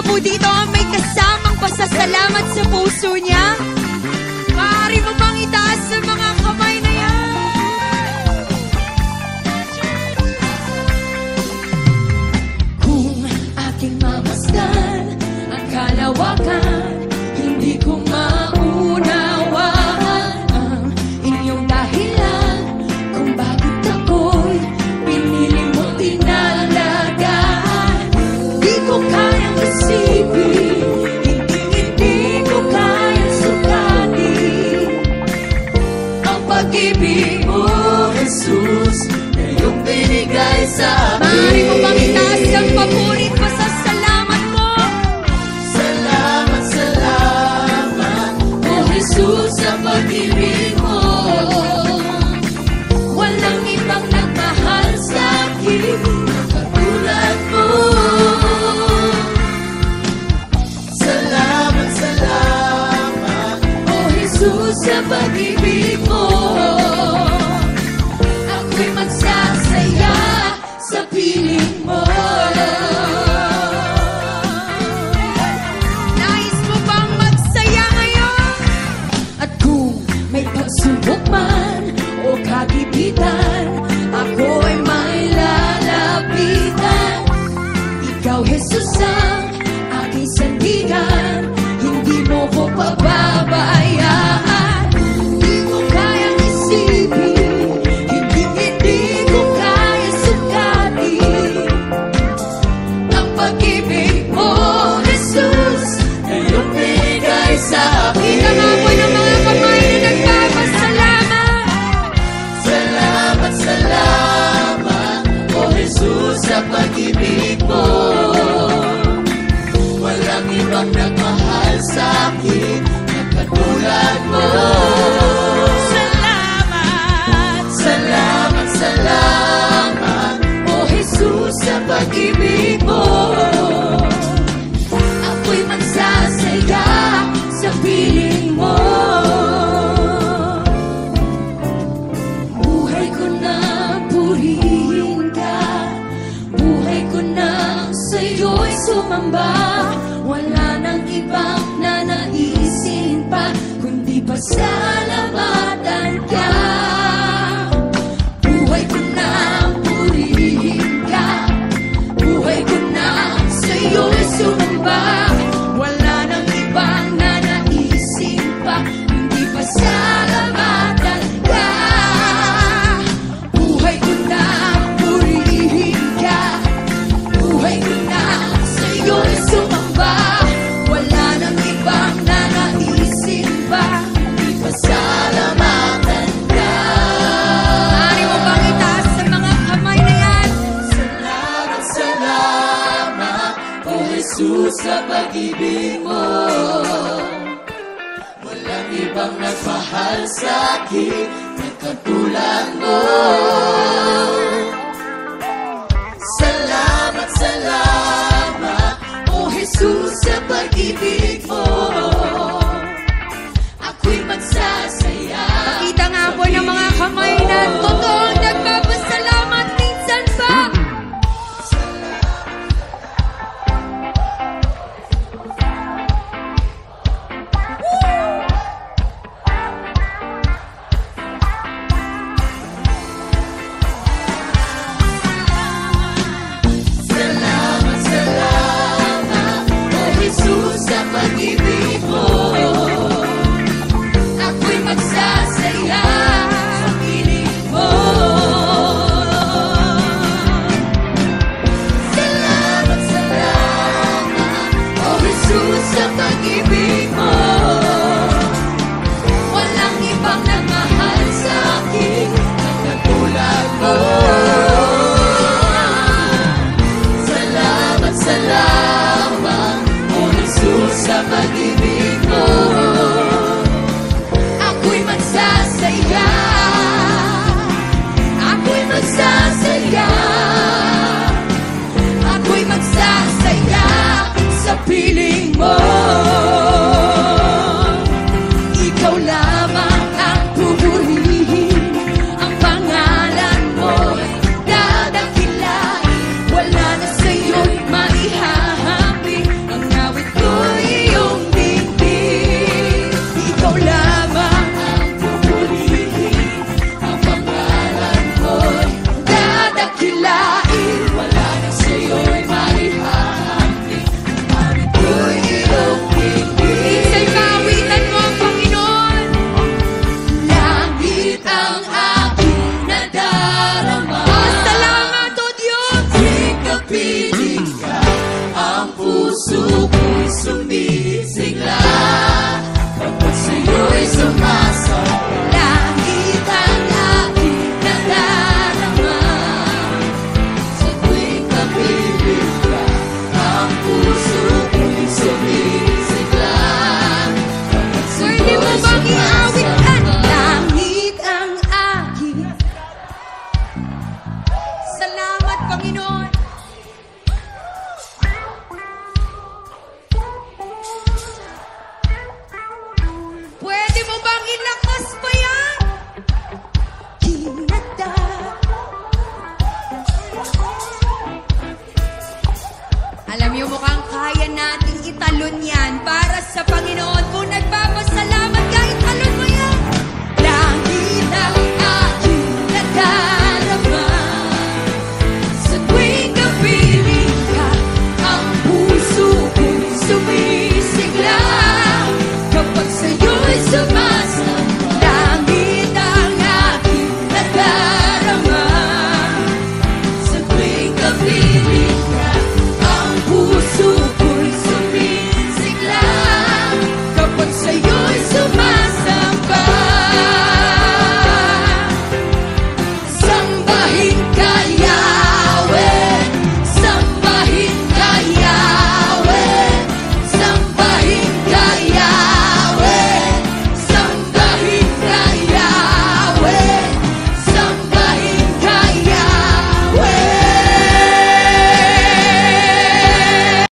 po dito ang may kasamang pasasalamat sa puso niya? Maaari mo bang itaas sa mga kamay na yan? Kung aking mamasdan ang kalawakan, hindi ko maunawaan ang inyong dahilan kung bakit ako'y pinili mo tinalagaan. Di ko kayang isipin, hindi ko kayang sukatin ang pag-ibig mo, Jesus, na iyong binigay sa akin. Maaari mo bang itaas ang papurit pasasalamat mo? Salamat, salamat, oh Jesus, sa pag-ibig mo. Walang ibang nagmahal sa akin katulad mo. Salamat, salamat, oh Jesus, sa pag-ibig mo. Ako'y magsasaya sa piling mo. Nais mo bang magsaya ngayon? At kung may pagsubok man o kagipitan, ako ay may lalapitan. Ikaw, Jesus, ang aking sandigan, hindi mo ko pababayaan. Di ko kayang isipin, hindi ko kaya sukatin ang pag-ibig mo, Jesus, na iyong binigay sa akin. Kita nga po ng mga kamay na nagpapasalamat. Salamat, salamat, oh Jesus, sa pag-ibig mo. Walang ibang nagmahal sa akin na katulad mo. Salamat, salamat, salamat, oh Jesus, sa pag-ibig mo. Ako'y magsasaya sa piling mo. Buhay ko na purihin ka, buhay ko na sa'yo'y sumamba. Wala nang ibang nanaisin pa, kundi pasalamatan ka. Buhay ko na purihin ka, buhay ko na sa'yo'y sumamba. Wala nang ibang nanaisin pa, kundi pasalamatan ka. Buhay ko na purihin ka, buhay ko na sa'yo'y sumamba. Wala nang ibang nanaisin pa, kundi pasalamatan ka. Maaari mo bang itaas sa mga kamay na yan? Salamat, salamat, oh Jesus, sa pag-ibig mo. Walang ibang nagmahal sa akin na katulad mo. Salamat, salamat, oh Jesus, sa pag-ibig mo. Ako'y magsasaya. Pakita nga po ng mga kamay na totoong nagpapasalamat minsan pa. Salamat, salamat, oh Jesus, sa pag-ibig mo. Ako'y magsasaya sa piling mo. piling ka. Ang puso ko'y sumisigla.